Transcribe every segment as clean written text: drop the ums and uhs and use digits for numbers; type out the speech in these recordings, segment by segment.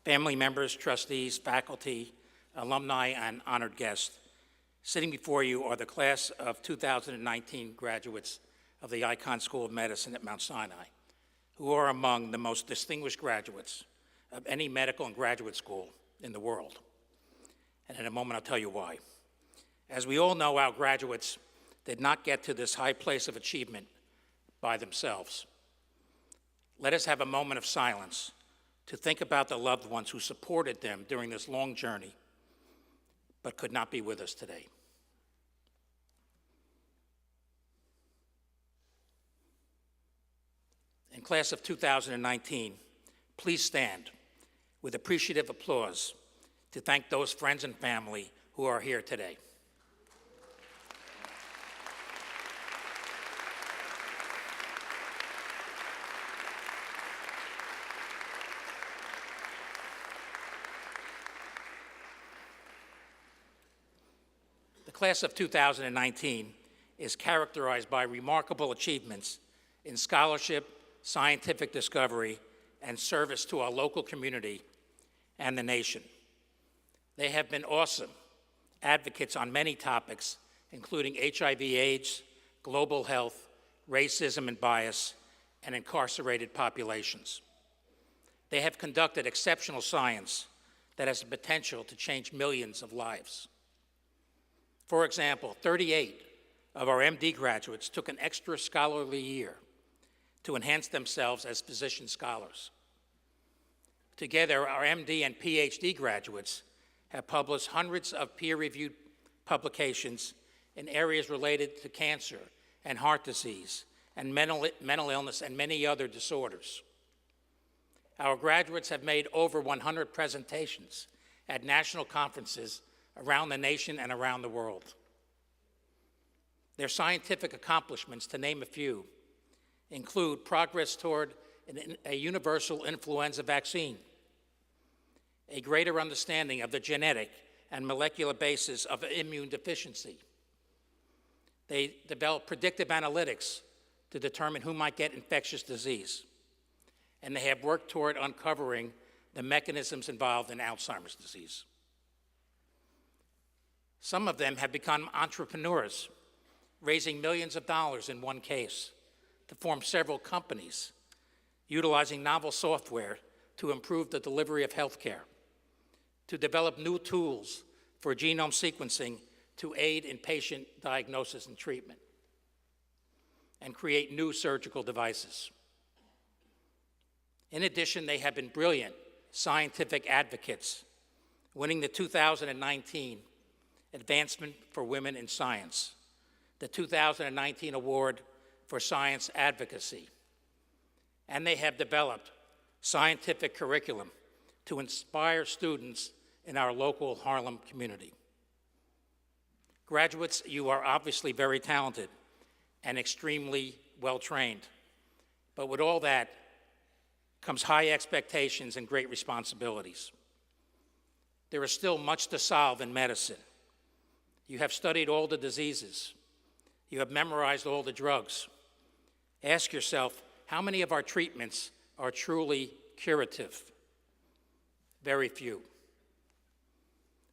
family members, trustees, faculty, alumni, and honored guests, sitting before you are the class of 2019 graduates of the Icahn School of Medicine at Mount Sinai, who are among the most distinguished graduates of any medical and graduate school in the world. And in a moment, I'll tell you why. As we all know, our graduates did not get to this high place of achievement by themselves. Let us have a moment of silence to think about the loved ones who supported them during this long journey, but could not be with us today. In class of 2019, please stand with appreciative applause to thank those friends and family who are here today. The class of 2019 is characterized by remarkable achievements in scholarship, scientific discovery, and service to our local community and the nation. They have been awesome advocates on many topics, including HIV/AIDS, global health, racism and bias, and incarcerated populations. They have conducted exceptional science that has the potential to change millions of lives. For example, 38 of our MD graduates took an extra scholarly year to enhance themselves as physician scholars. Together, our MD and PhD graduates have published hundreds of peer-reviewed publications in areas related to cancer and heart disease and mental illness and many other disorders. Our graduates have made over 100 presentations at national conferences around the nation and around the world. Their scientific accomplishments, to name a few, include progress toward a universal influenza vaccine, a greater understanding of the genetic and molecular basis of immune deficiency. They developed predictive analytics to determine who might get infectious disease, and they have worked toward uncovering the mechanisms involved in Alzheimer's disease. Some of them have become entrepreneurs, raising millions of dollars in one case to form several companies, utilizing novel software to improve the delivery of healthcare, to develop new tools for genome sequencing to aid in patient diagnosis and treatment, and create new surgical devices. In addition, they have been brilliant scientific advocates, winning the 2019 Advancement for Women in Science, the 2019 Award for Science Advocacy, and they have developed scientific curriculum to inspire students in our local Harlem community. Graduates, you are obviously very talented and extremely well-trained, but with all that comes high expectations and great responsibilities. There is still much to solve in medicine. You have studied all the diseases. You have memorized all the drugs. Ask yourself, how many of our treatments are truly curative? Very few.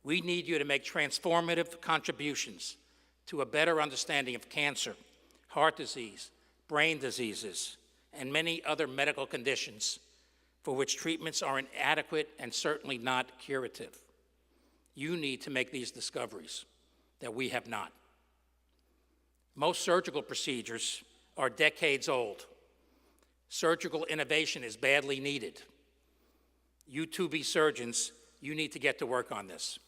We need you to make transformative contributions to a better understanding of cancer, heart disease, brain diseases, and many other medical conditions for which treatments are inadequate and certainly not curative. You need to make these discoveries that we have not. Most surgical procedures are decades old. Surgical innovation is badly needed. You 2B surgeons, you need to get to work on this.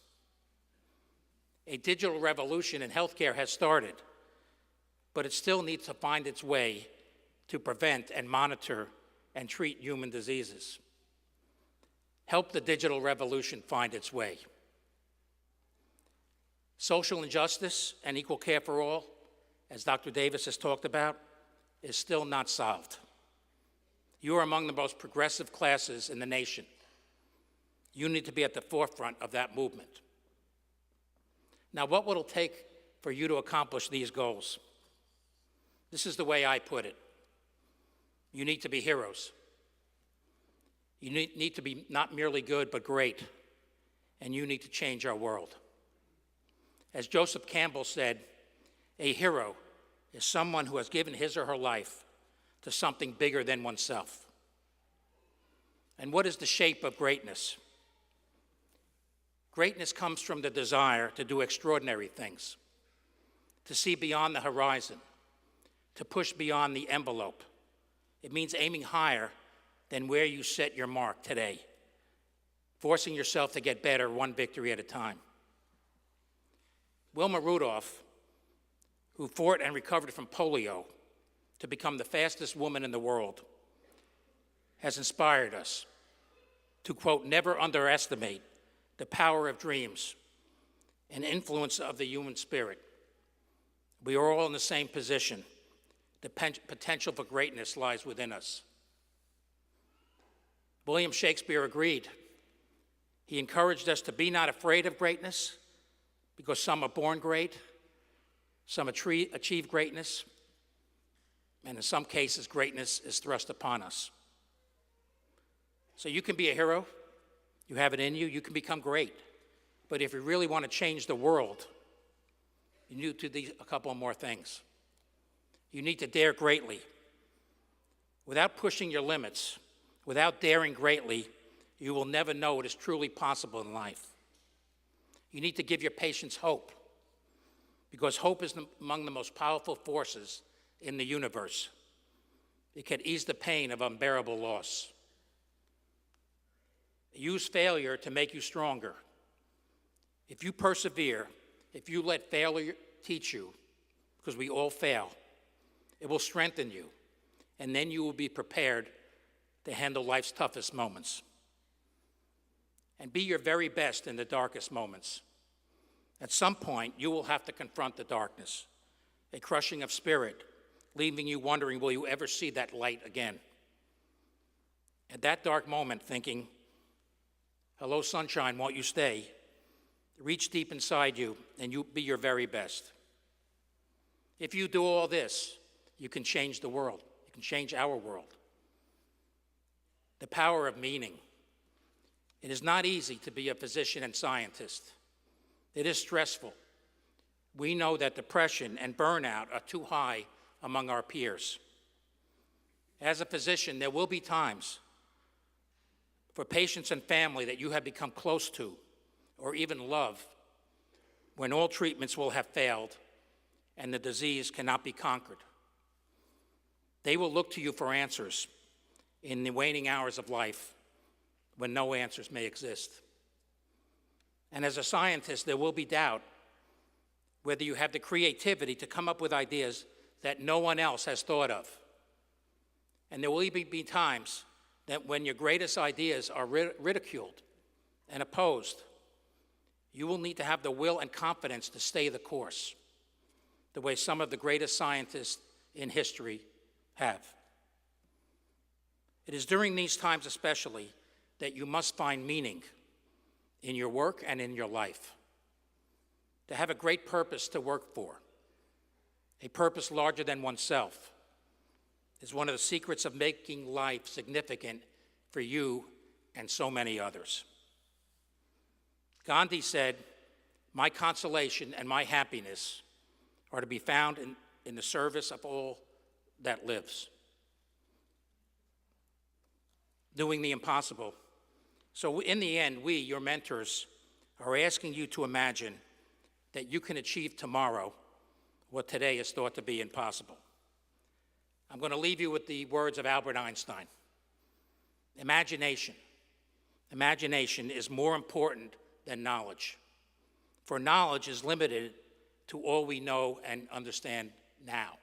A digital revolution in healthcare has started, but it still needs to find its way to prevent and monitor and treat human diseases. Help the digital revolution find its way. Social injustice and equal care for all, as Dr. Davis has talked about, is still not solved. You are among the most progressive classes in the nation. You need to be at the forefront of that movement. Now, what will it take for you to accomplish these goals? This is the way I put it. You need to be heroes. You need to be not merely good, but great, and you need to change our world. As Joseph Campbell said, a hero is someone who has given his or her life to something bigger than oneself. And what is the shape of greatness? Greatness comes from the desire to do extraordinary things, to see beyond the horizon, to push beyond the envelope. It means aiming higher than where you set your mark today, forcing yourself to get better one victory at a time. Wilma Rudolph, who fought and recovered from polio to become the fastest woman in the world, has inspired us to, quote, never underestimate the power of dreams and influence of the human spirit. We are all in the same position. The potential for greatness lies within us. William Shakespeare agreed. He encouraged us to be not afraid of greatness, because some are born great, some achieve greatness, and in some cases, greatness is thrust upon us. So you can be a hero, you have it in you, you can become great. But if you really want to change the world, you need to do a couple more things. You need to dare greatly. Without pushing your limits, without daring greatly, you will never know what is truly possible in life. You need to give your patients hope, because hope is among the most powerful forces in the universe. It can ease the pain of unbearable loss. Use failure to make you stronger. If you persevere, if you let failure teach you, because we all fail, it will strengthen you, and then you will be prepared to handle life's toughest moments. And be your very best in the darkest moments. At some point, you will have to confront the darkness, a crushing of spirit, leaving you wondering, will you ever see that light again? At that dark moment, thinking, hello, sunshine, won't you stay? Reach deep inside you, and you be your very best. If you do all this, you can change the world. You can change our world. The power of meaning. It is not easy to be a physician and scientist. It is stressful. We know that depression and burnout are too high among our peers. As a physician, there will be times for patients and family that you have become close to or even love, when all treatments will have failed and the disease cannot be conquered. They will look to you for answers in the waning hours of life when no answers may exist. And as a scientist, there will be doubt whether you have the creativity to come up with ideas that no one else has thought of. And there will even be times that when your greatest ideas are ridiculed and opposed, you will need to have the will and confidence to stay the course, the way some of the greatest scientists in history have. It is during these times especially that you must find meaning in your work and in your life. To have a great purpose to work for, a purpose larger than oneself, is one of the secrets of making life significant for you and so many others. Gandhi said, "My consolation and my happiness are to be found in the service of all that lives." Doing the impossible. So in the end, we, your mentors, are asking you to imagine that you can achieve tomorrow what today is thought to be impossible. I'm going to leave you with the words of Albert Einstein. Imagination. Imagination is more important than knowledge, for knowledge is limited to all we know and understand now,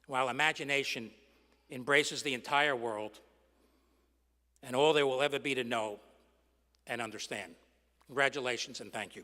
while imagination embraces the entire world and all there will ever be to know and understand. Congratulations and thank you.